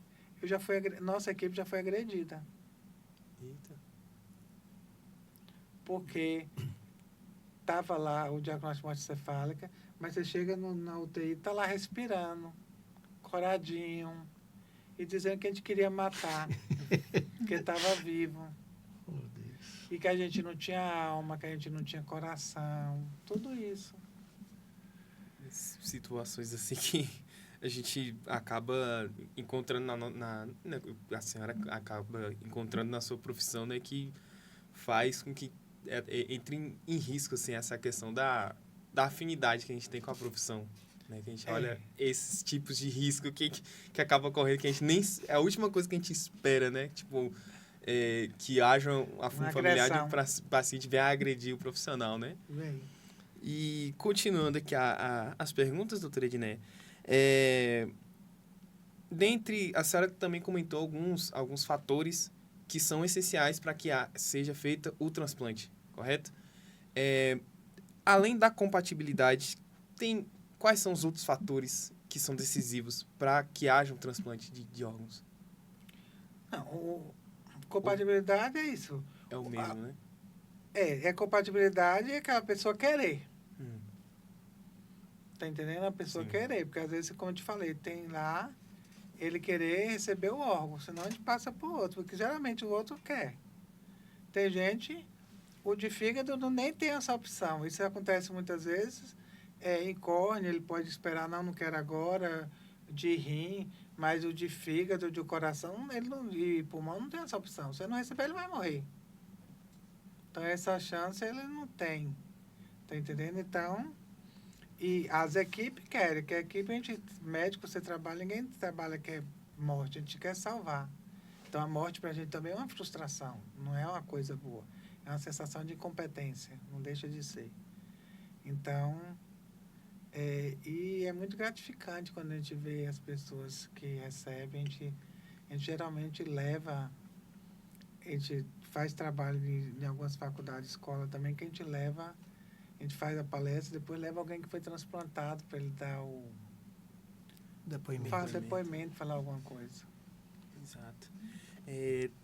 nossa equipe já foi agredida. Eita. Porque estava lá o diagnóstico de morte encefálica, mas você chega na UTI, está lá respirando, coradinho, e dizendo que a gente queria matar, que estava vivo. Oh, Deus. E que a gente não tinha alma, que a gente não tinha coração, tudo isso. Situações assim que a gente acaba encontrando a senhora acaba encontrando na sua profissão, né, que faz com que entre em risco assim essa questão da afinidade que a gente tem com a profissão, né, que a gente olha esses tipos de risco que acaba ocorrendo, que a gente nem é a última coisa que a gente espera, né, tipo que haja um familiar de um paciente venha agredir o profissional, né? Bem. E continuando aqui as perguntas, doutora Edné, dentre, a senhora também comentou alguns fatores que são essenciais para que seja feita o transplante, correto? Além da compatibilidade, quais são os outros fatores que são decisivos para que haja um transplante de órgãos? Não, compatibilidade é isso. É o mesmo, né? Compatibilidade é aquela pessoa querer. Tá entendendo? A pessoa Sim. querer, porque às vezes, como eu te falei, tem lá ele querer receber o órgão, senão a gente passa por outro, porque geralmente o outro quer. Tem gente, o de fígado nem tem essa opção. Isso acontece muitas vezes. Em córnea, ele pode esperar, não quero agora, de rim, mas o de fígado, de coração, ele não, e pulmão não tem essa opção. Se não receber, ele vai morrer. Então, essa chance ele não tem. Tá entendendo? Então, e as equipes querem, que a equipe, a gente, médico, você trabalha, ninguém trabalha que é morte, a gente quer salvar. Então, a morte para a gente também é uma frustração, não é uma coisa boa. É uma sensação de incompetência, não deixa de ser. Então, e é muito gratificante quando a gente vê as pessoas que recebem, a gente geralmente leva, a gente faz trabalho em algumas faculdades, escola também, que a gente faz a palestra, depois leva alguém que foi transplantado para ele dar o depoimento, falar alguma coisa. Exato.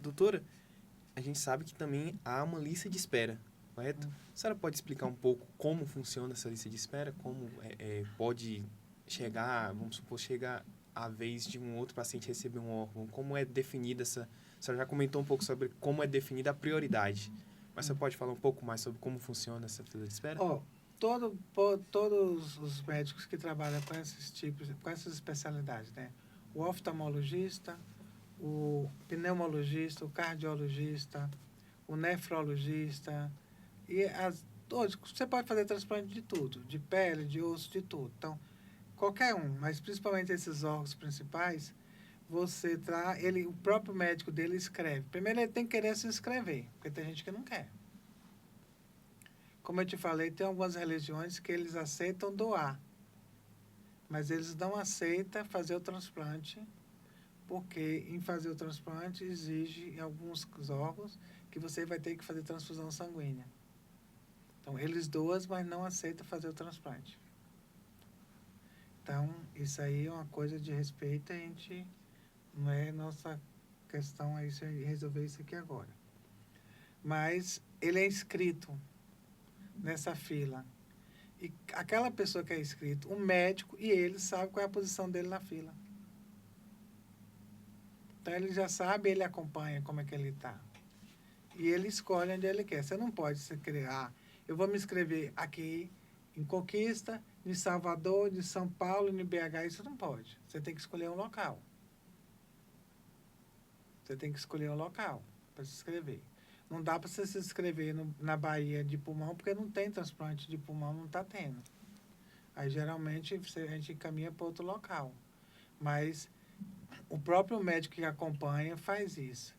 Doutora, a gente sabe que também há uma lista de espera, correto? A senhora pode explicar um pouco como funciona essa lista de espera? Como pode chegar, vamos supor, chega a vez de um outro paciente receber um órgão? Como é definida essa... A senhora já comentou um pouco sobre como é definida a prioridade. Mas você pode falar um pouco mais sobre como funciona essa fila de espera? Todos os médicos que trabalham com esses tipos, com essas especialidades, né? O oftalmologista, o pneumologista, o cardiologista, o nefrologista, todos. Você pode fazer transplante de tudo, de pele, de osso, de tudo. Então, qualquer um, mas principalmente esses órgãos principais, o próprio médico dele escreve. Primeiro ele tem que querer se inscrever, porque tem gente que não quer. Como eu te falei, tem algumas religiões que eles aceitam doar, mas eles não aceitam fazer o transplante, porque em fazer o transplante exige em alguns órgãos que você vai ter que fazer transfusão sanguínea. Então, eles doam, mas não aceitam fazer o transplante. Então, isso aí é uma coisa de respeito, a gente não é nossa questão aí resolver isso aqui agora. Mas ele é inscrito nessa fila. E aquela pessoa que é inscrito, o médico e ele sabem qual é a posição dele na fila. Então, ele já sabe, ele acompanha como é que ele está. E ele escolhe onde ele quer. Você não pode se criar. Eu vou me inscrever aqui em Conquista, em Salvador, em São Paulo, em BH. Isso não pode. Você tem que escolher um local. Você tem que escolher um local para se inscrever. Não dá para você se inscrever na Bahia de pulmão, porque não tem transplante de pulmão, não está tendo. Aí, geralmente, a gente encaminha para outro local. Mas o próprio médico que acompanha faz isso.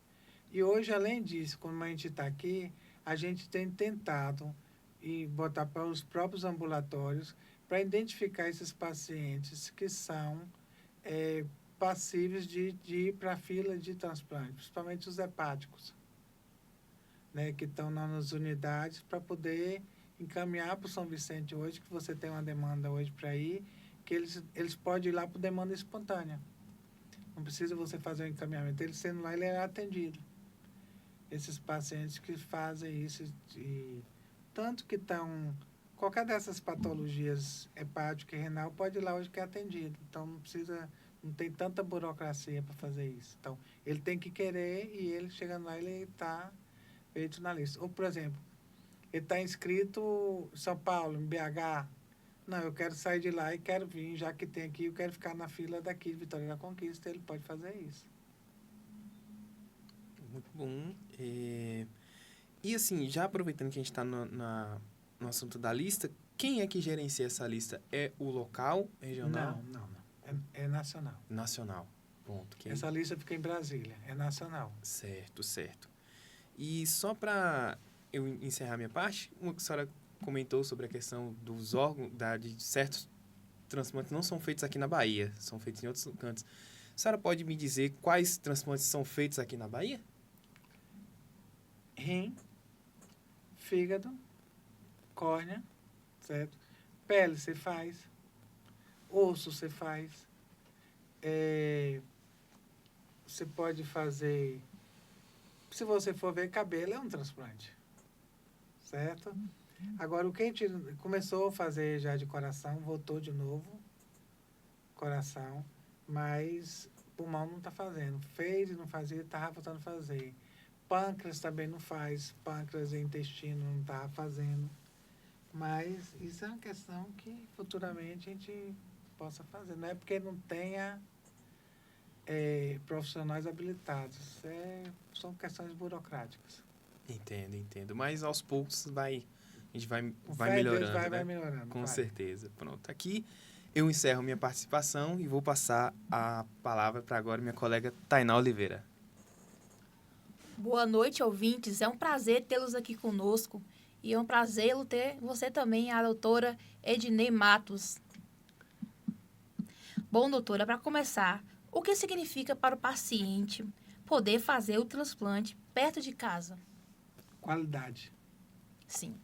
E hoje, além disso, como a gente está aqui, a gente tem tentado e botar para os próprios ambulatórios para identificar esses pacientes que são passíveis de ir para a fila de transplante, principalmente os hepáticos, né, que estão nas unidades para poder encaminhar para o São Vicente hoje, que você tem uma demanda hoje para ir, que eles podem ir lá por demanda espontânea. Não precisa você fazer o encaminhamento. Ele sendo lá, ele é atendido. Esses pacientes que fazem isso, tanto que estão... Qualquer dessas patologias hepática e renal pode ir lá hoje que é atendido. Então, não tem tanta burocracia para fazer isso. Então, ele tem que querer e ele, chegando lá, ele está feito na lista. Ou, por exemplo, ele está inscrito em São Paulo, em BH. Não, eu quero sair de lá e quero vir, já que tem aqui, eu quero ficar na fila daqui de Vitória da Conquista. Ele pode fazer isso. Muito bom. E assim, já aproveitando que a gente está no assunto da lista, quem é que gerencia essa lista? É o local, regional? Não. É nacional. Nacional. Ponto. Essa lista fica em Brasília. É nacional. Certo. E só para eu encerrar minha parte, uma que a senhora comentou sobre a questão dos órgãos, de certos transplantes não são feitos aqui na Bahia, são feitos em outros cantos. A senhora pode me dizer quais transplantes são feitos aqui na Bahia? Rim, fígado, córnea, certo? Pele você faz, osso você faz, você pode fazer, se você for ver, cabelo é um transplante, certo? Agora, o que a gente começou a fazer já de coração, voltou de novo, coração, mas pulmão não está fazendo. Fez e não fazia, estava voltando a fazer. Pâncreas também não faz, pâncreas e intestino não está fazendo. Mas isso é uma questão que futuramente a gente possa fazer. Não é porque não tenha profissionais habilitados, são questões burocráticas. Entendo. Mas aos poucos a gente vai Deus melhorando, vai né? melhorando. Com vai. certeza. Pronto. Aqui eu encerro minha participação e vou passar a palavra para agora minha colega Tainá Oliveira. Boa noite, ouvintes. É um prazer tê-los aqui conosco. E é um prazer ter você também, a doutora Ednei Matos. Bom, doutora, para começar, o que significa para o paciente poder fazer o transplante perto de casa? Qualidade. Sim.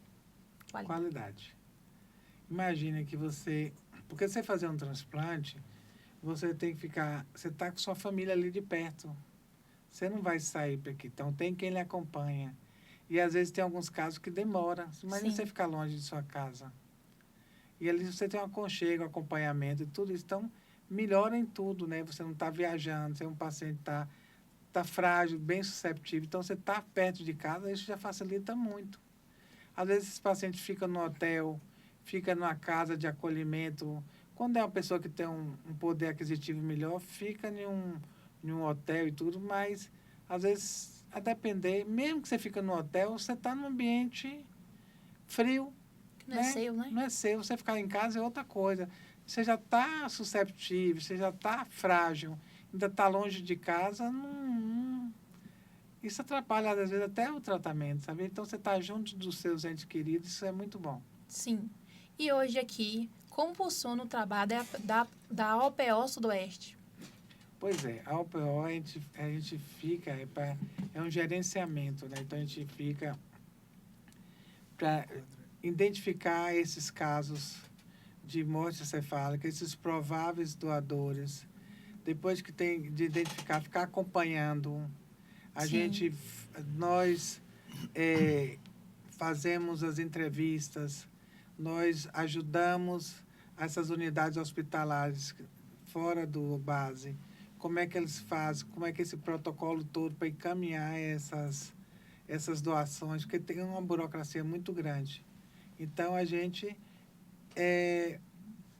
Qualidade. Imagina que porque você fazer um transplante, você tem que ficar... Você está com sua família ali de perto. Você não vai sair para aqui. Então, tem quem lhe acompanha. E, às vezes, tem alguns casos que demora. Imagina você ficar longe de sua casa. E ali você tem um aconchego, acompanhamento e tudo isso. Então, melhora em tudo, né? Você não está viajando, você é um paciente que está frágil, bem susceptível. Então, você está perto de casa, isso já facilita muito. Às vezes, esse paciente fica no hotel, fica numa casa de acolhimento. Quando é uma pessoa que tem um poder aquisitivo melhor, fica em um hotel e tudo, mas, às vezes, a depender, mesmo que você fica no hotel, você está num ambiente frio. Não é seu, né? Não é seu. Você ficar em casa é outra coisa. você já está susceptível, você já está frágil, ainda está longe de casa, isso atrapalha, às vezes, até o tratamento, sabe? Então, você está junto dos seus entes queridos, isso é muito bom. Sim. E hoje aqui, como funciona o trabalho da OPO Sudoeste? Pois é, a OPO, a gente fica, é um gerenciamento, né? Então, a gente fica para identificar esses casos de morte encefálica, esses prováveis doadores. Depois que tem de identificar, ficar acompanhando. Sim. Nós fazemos as entrevistas, nós ajudamos essas unidades hospitalares fora do base, como é que eles fazem, como é que esse protocolo todo para encaminhar essas doações, porque tem uma burocracia muito grande. Então,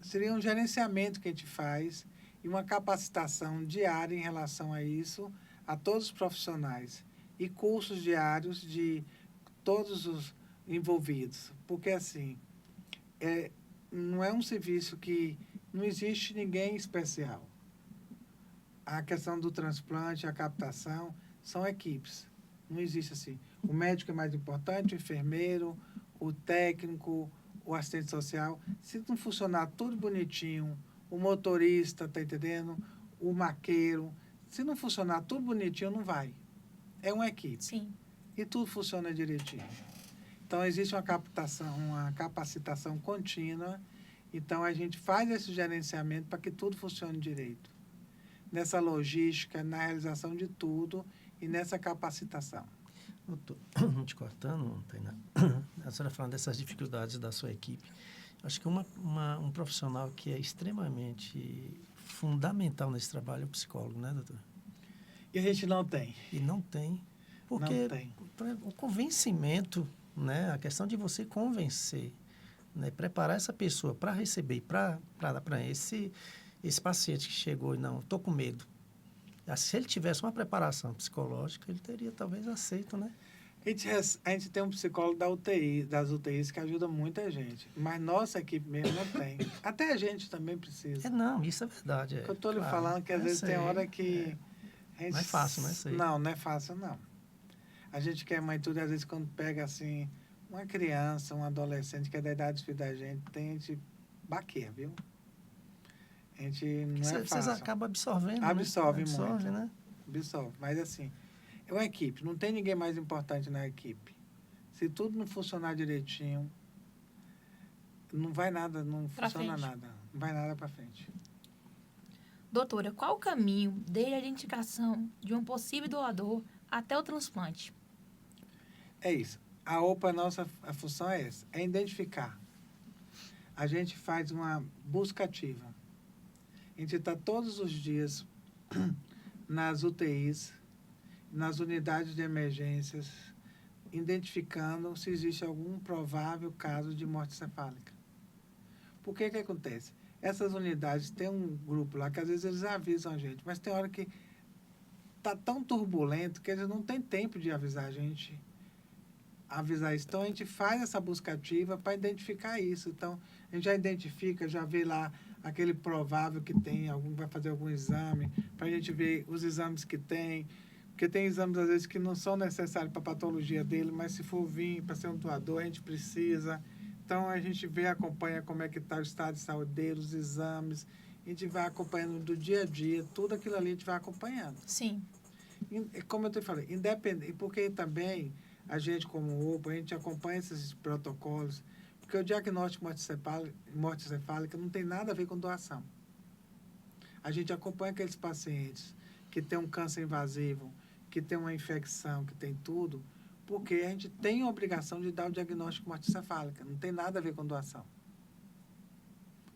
seria um gerenciamento que a gente faz e uma capacitação diária em relação a isso, a todos os profissionais, e cursos diários de todos os envolvidos. Porque, assim, não é um serviço que não existe ninguém especial. A questão do transplante, a captação, são equipes. Não existe assim. O médico é mais importante, o enfermeiro, o técnico, o assistente social. Se não funcionar tudo bonitinho, o motorista, tá entendendo? O maqueiro. Se não funcionar tudo bonitinho, não vai. É uma equipe. Sim. E tudo funciona direitinho. Então, existe uma capacitação contínua. Então, a gente faz esse gerenciamento para que tudo funcione direito. Nessa logística, na realização de tudo e nessa capacitação. Doutor, te cortando, Tainá, a senhora falando dessas dificuldades da sua equipe, acho que um profissional que é extremamente fundamental nesse trabalho é o psicólogo, né, doutor? E a gente não tem. E não tem, porque Não tem. O convencimento, né, a questão de você convencer, né, preparar essa pessoa para receber, para esse paciente que chegou e não, estou com medo. Se ele tivesse uma preparação psicológica, ele teria talvez aceito, né? A gente tem um psicólogo das UTIs que ajuda muita gente, mas nossa equipe mesmo não tem. Até a gente também precisa. Não, isso é verdade. Eu estou lhe falando que às vezes tem hora que... a gente, não é fácil, não é isso aí. Não é fácil, não. A gente quer mãe tudo, às vezes quando pega assim, uma criança, um adolescente que é da idade de filho da gente, tem gente baqueia, viu? A gente não é fácil. Vocês acabam absorvendo, Absorve né? muito. Né? Absorve. Mas assim, é uma equipe. Não tem ninguém mais importante na equipe. Se tudo não funcionar direitinho, não vai nada, não funciona nada. Não vai nada para frente. Doutora, qual o caminho desde a identificação de um possível doador até o transplante? É isso. A OPA, a função é essa, é identificar. A gente faz uma busca ativa. A gente está todos os dias nas UTIs, nas unidades de emergências, identificando se existe algum provável caso de morte encefálica. Por que acontece? Essas unidades, tem um grupo lá que às vezes eles avisam a gente, mas tem hora que está tão turbulento que eles não têm tempo de avisar a gente. Avisar isso. Então, a gente faz essa busca ativa para identificar isso. Então, a gente já identifica, já vê lá aquele provável que tem, vai fazer algum exame, para a gente ver os exames que tem, porque tem exames, às vezes, que não são necessários para a patologia dele, mas se for vir para ser um doador, a gente precisa. Então, a gente vê, acompanha como é que está o estado de saúde dele, os exames, a gente vai acompanhando do dia a dia, tudo aquilo ali a gente vai acompanhando. Sim. E, como eu te falei, independente, porque também a gente, como OPA, a gente acompanha esses protocolos, porque o diagnóstico de morte encefálica não tem nada a ver com doação. A gente acompanha aqueles pacientes que têm um câncer invasivo, que têm uma infecção, que tem tudo, porque a gente tem a obrigação de dar o diagnóstico de morte encefálica. Não tem nada a ver com doação.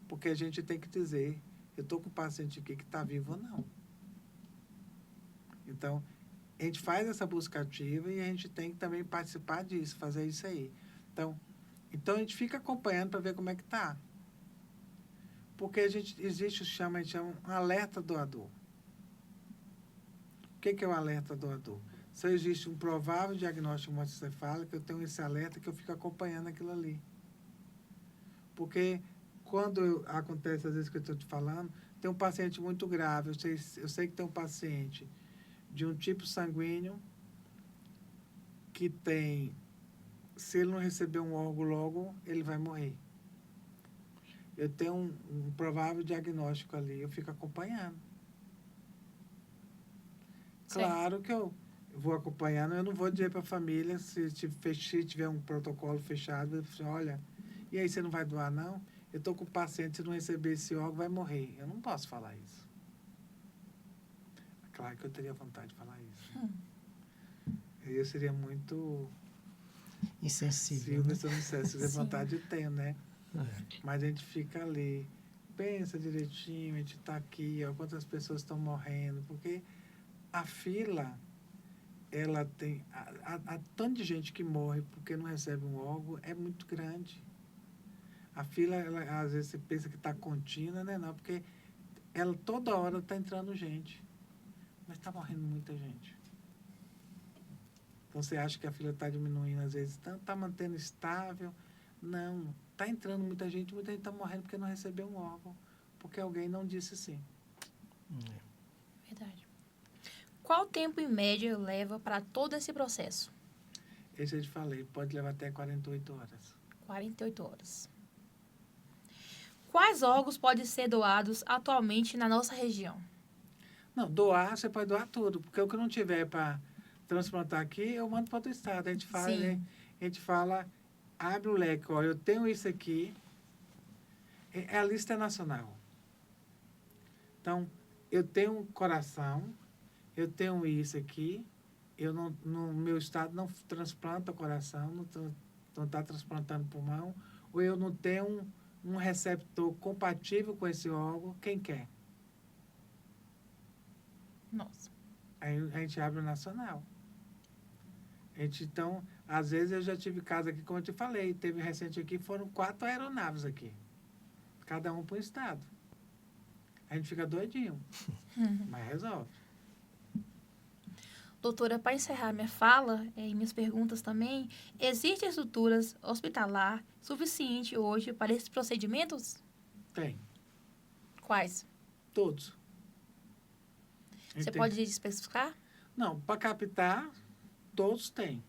Porque a gente tem que dizer, eu estou com o paciente aqui que está vivo ou não. Então, a gente faz essa busca ativa e a gente tem que também participar disso, fazer isso aí. Então a gente fica acompanhando para ver como é que está. Porque existe a gente chama um alerta doador. O que é o alerta doador? Se existe um provável diagnóstico de morte encefálica, eu tenho esse alerta que eu fico acompanhando aquilo ali. Porque quando acontece, às vezes, que eu estou te falando, tem um paciente muito grave. Eu sei que tem um paciente de um tipo sanguíneo que tem, se ele não receber um órgão logo, ele vai morrer. Eu tenho um provável diagnóstico ali, eu fico acompanhando. Sim. Claro que eu vou acompanhando, eu não vou dizer para a família, se tiver um protocolo fechado, eu falo, olha, e aí você não vai doar, não? Eu estou com o paciente, se não receber esse órgão, vai morrer. Eu não posso falar isso. Claro que eu teria vontade de falar isso. Eu seria muito Insensível, né? se eu não dissesse, se Sim. vontade eu tenho, né? É. Mas a gente fica ali, pensa direitinho, a gente está aqui, ó, quantas pessoas estão morrendo, porque a fila, ela tem, a tanto de gente que morre porque não recebe um órgão é muito grande. A fila, ela, às vezes você pensa que está contínua, né? Não, porque ela toda hora está entrando gente, mas está morrendo muita gente. Então você acha que a fila está diminuindo, às vezes está mantendo estável. Não, está entrando muita gente está morrendo porque não recebeu um órgão, porque alguém não disse sim. Verdade. Qual tempo em média leva para todo esse processo? Esse eu te falei, pode levar até 48 horas. 48 horas. Quais órgãos podem ser doados atualmente na nossa região? Não, doar, você pode doar tudo, porque o que não tiver para transplantar aqui, eu mando para outro estado. Sim. A gente fala, abre o leque, ó, eu tenho isso aqui, a lista é nacional. Então, eu tenho um coração, eu tenho isso aqui, eu não, no meu estado não transplanta coração, não está transplantando pulmão, ou eu não tenho um receptor compatível com esse órgão, quem quer? Nossa. Aí a gente abre o nacional. Então, às vezes eu já tive caso aqui, como eu te falei, teve recente aqui, foram 4 aeronaves aqui, cada um para um estado. A gente fica doidinho, mas resolve. Doutora, para encerrar minha fala e minhas perguntas também, existem estruturas hospitalar suficiente hoje para esses procedimentos? Tem, Quais? todos. Você Entende? pode especificar? Não, para captar, todos têm.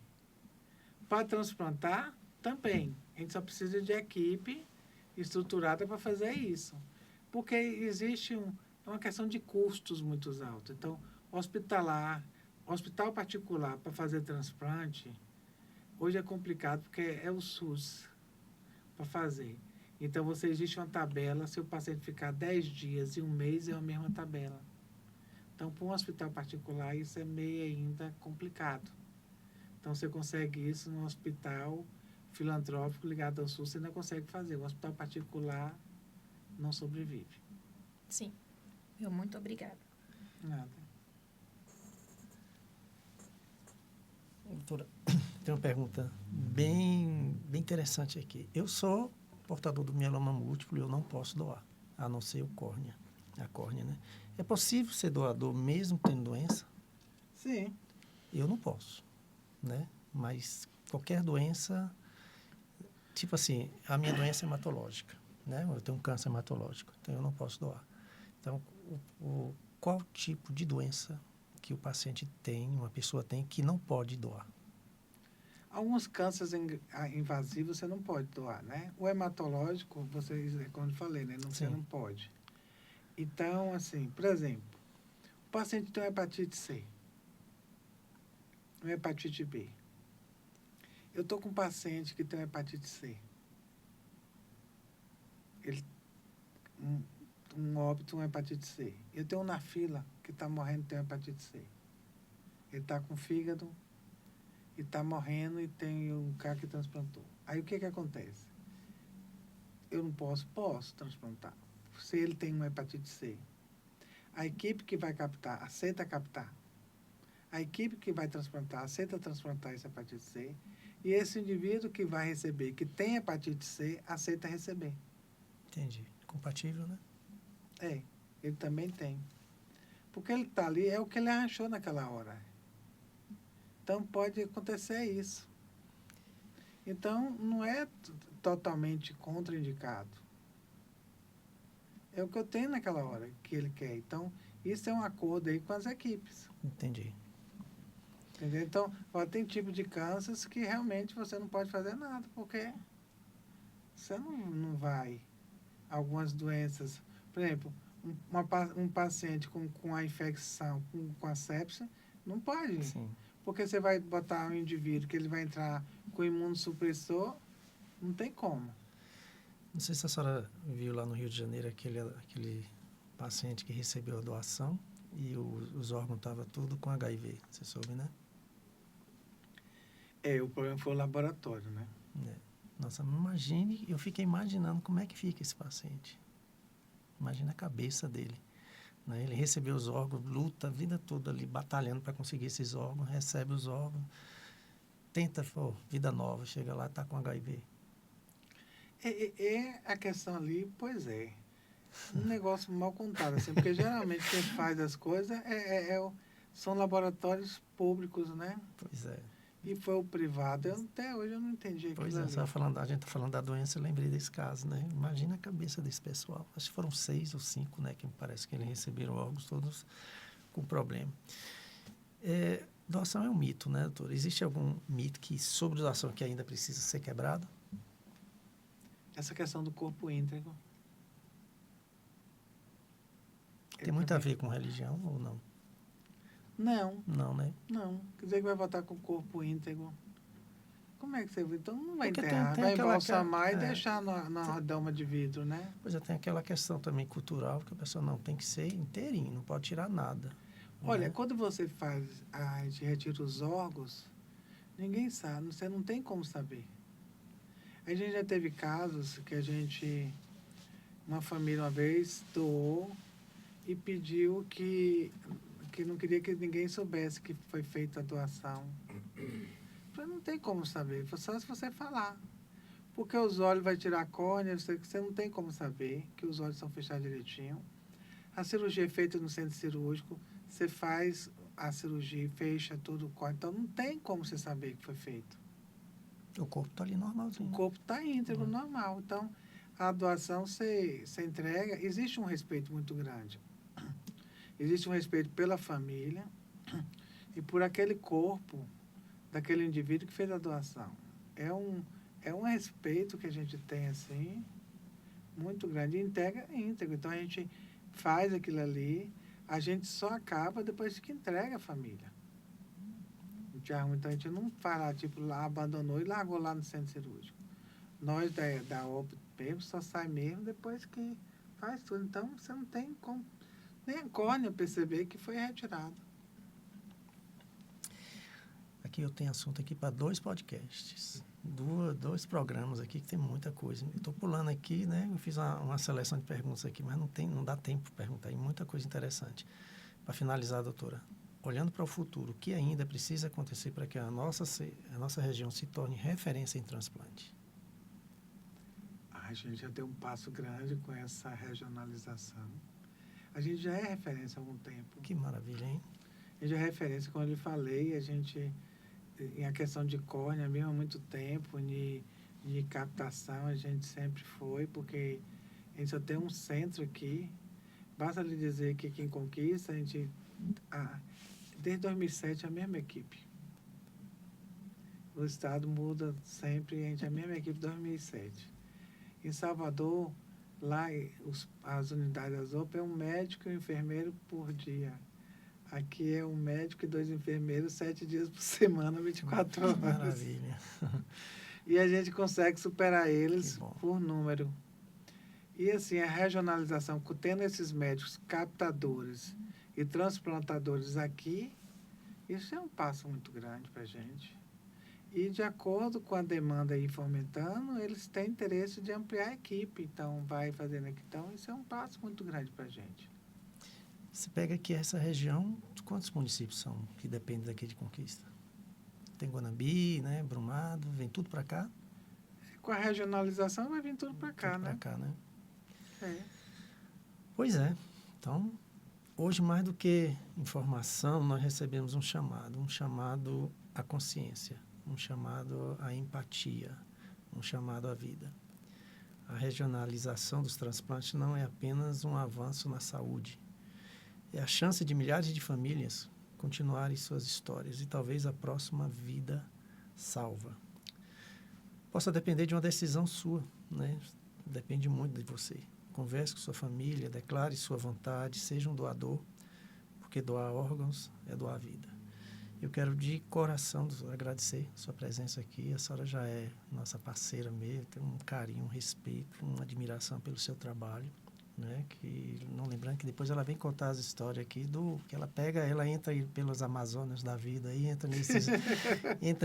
Para transplantar, também. A gente só precisa de equipe estruturada para fazer isso. Porque existe uma questão de custos muito altos. Então, hospital particular para fazer transplante, hoje é complicado porque é o SUS para fazer. Então, existe uma tabela, se o paciente ficar 10 dias e um mês, é a mesma tabela. Então, para um hospital particular, isso é meio ainda complicado. Então, você consegue isso num hospital filantrópico ligado ao SUS, você não consegue fazer. O hospital particular não sobrevive. Sim. Meu muito obrigada. Nada. Doutora, tem uma pergunta bem interessante aqui. Eu sou portador do mieloma múltiplo e eu não posso doar, a não ser a córnea, né? É possível ser doador mesmo tendo doença? Sim. Eu não posso, né? Mas qualquer doença, tipo assim, a minha doença é hematológica, né? Eu tenho um câncer hematológico, então eu não posso doar. Então, qual tipo de doença que o paciente tem, uma pessoa tem, que não pode doar? Alguns cânceres invasivos você não pode doar, né? O hematológico, como eu falei, né? Você Sim. não pode. Então, assim, por exemplo, o paciente tem uma hepatite C, uma hepatite B. Eu estou com um paciente que tem uma hepatite C. Ele, um óbito, uma hepatite C. Eu tenho um na fila que está morrendo, tem uma hepatite C. Ele está com fígado e está morrendo e tem um cara que transplantou. Aí o que acontece? Eu não posso transplantar. Se ele tem uma hepatite C, a equipe que vai captar, aceita captar. A equipe que vai transplantar, aceita transplantar essa hepatite C. E esse indivíduo que vai receber, que tem hepatite C, aceita receber. Entendi. Compatível, né? Ele também tem. Porque ele está ali, é o que ele arranjou naquela hora. Então, pode acontecer isso. Então, não é totalmente contraindicado. é o que eu tenho naquela hora que ele quer. Então, isso é um acordo aí com as equipes. Entendi. Entendeu? Então, ó, tem tipo de câncer que realmente você não pode fazer nada, porque você não vai. Algumas doenças, por exemplo, um paciente com a infecção, com a sepse, não pode. Sim. Porque você vai botar um indivíduo que ele vai entrar com imunossupressor, não tem como. Não sei se a senhora viu lá no Rio de Janeiro aquele paciente que recebeu a doação e os órgãos estavam tudo com HIV. Você soube, né? O problema foi o laboratório, né? Nossa, imagine, eu fiquei imaginando como é que fica esse paciente. Imagina a cabeça dele. Né? Ele recebeu os órgãos, luta a vida toda ali, batalhando para conseguir esses órgãos, recebe os órgãos, tenta, vida nova, chega lá e está com HIV. A questão ali, pois é, um negócio mal contado, assim, porque geralmente quem faz as coisas são laboratórios públicos, né? Pois é. E foi o privado. Até hoje eu não entendi aquilo Pois é, ali. a gente está falando da doença, eu lembrei desse caso, né? Imagina a cabeça desse pessoal. Acho que foram 6 ou 5, né? Que me parece que eles receberam órgãos todos com problema. Doação é um mito, né, doutor? Existe algum mito sobre doação que ainda precisa ser quebrado? Essa questão do corpo íntegro. Tem muito a ver com religião ou não? Não. Não, né? Não. Quer dizer que vai voltar com o corpo íntegro. Como é que você... Então não vai Porque enterrar, tem vai aquela- embalsamar e deixar na redoma de vidro, né? Pois é, tem aquela questão também cultural que a pessoa não tem que ser inteirinho, não pode tirar nada. Olha, né? quando você a gente retira os órgãos, ninguém sabe, você não tem como saber. A gente já teve casos que uma família uma vez doou e pediu que não queria que ninguém soubesse que foi feita a doação. Não tem como saber, só se você falar. Porque os olhos vai tirar a córnea, você não tem como saber que os olhos são fechados direitinho. A cirurgia é feita no centro cirúrgico, você faz a cirurgia e fecha tudo o córnea, então não tem como você saber que foi feito. O corpo está ali normalzinho. O corpo está íntegro, normal. Então, a doação você entrega, existe um respeito muito grande. Existe um respeito pela família e por aquele corpo daquele indivíduo que fez a doação. É um respeito que a gente tem, assim, muito grande. E entrega íntegro. Então, a gente faz aquilo ali, a gente só acaba depois que entrega a família. Então, a gente não faz lá, tipo, lá abandonou e largou lá no centro cirúrgico. Nós, da OP mesmo, só sai mesmo depois que faz tudo. Então, você não tem como nem a córnea perceber que foi retirado. Aqui eu tenho assunto aqui para 2 podcasts. 2 programas aqui que tem muita coisa. Eu estou pulando aqui, né? Eu fiz uma seleção de perguntas aqui, mas não dá tempo para perguntar. E muita coisa interessante. Para finalizar, doutora, olhando para o futuro, o que ainda precisa acontecer para que a nossa região se torne referência em transplante? A gente já deu um passo grande com essa regionalização. A gente já é referência há algum tempo. Que maravilha, hein? A gente é referência, como eu falei, em a questão de córnea mesmo há muito tempo, de captação, a gente sempre foi, porque a gente só tem um centro aqui. Basta lhe dizer que aqui em Conquista, desde 2007, é a mesma equipe. O estado muda sempre, a gente é a mesma equipe de 2007. Em Salvador, lá as unidades das OPA é um médico e um enfermeiro por dia. Aqui é um médico e 2 enfermeiros 7 dias por semana, 24 horas. Maravilha. E a gente consegue superar eles por número. E assim, a regionalização, tendo esses médicos captadores e transplantadores aqui, isso é um passo muito grande para a gente. E de acordo com a demanda aí fomentando, eles têm interesse de ampliar a equipe. Então, vai fazendo aqui. Então, isso é um passo muito grande para a gente. Você pega aqui essa região, quantos municípios são que dependem daqui de Conquista? Tem Guanambi, né? Brumado, vem tudo para cá? Com a regionalização vai vir tudo para cá, tudo né? Para cá, né? É. Pois é. Então, hoje mais do que informação, nós recebemos um chamado à consciência, um chamado à empatia, um chamado à vida. A regionalização dos transplantes não é apenas um avanço na saúde. É a chance de milhares de famílias continuarem suas histórias e talvez a próxima vida salva. Possa depender de uma decisão sua, né? Depende muito de você. Converse com sua família, declare sua vontade, seja um doador, porque doar órgãos é doar vida. Eu quero de coração agradecer a sua presença aqui. A senhora já é nossa parceira mesmo, tem um carinho, um respeito, uma admiração pelo seu trabalho, né? Que, não lembrando que depois ela vem contar as histórias aqui do que ela entra aí pelas Amazonas da vida, aí entra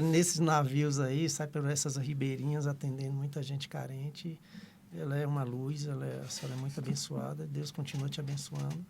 nesses navios aí, sai por essas ribeirinhas atendendo muita gente carente. Ela é uma luz, a senhora é muito abençoada. Deus continua te abençoando.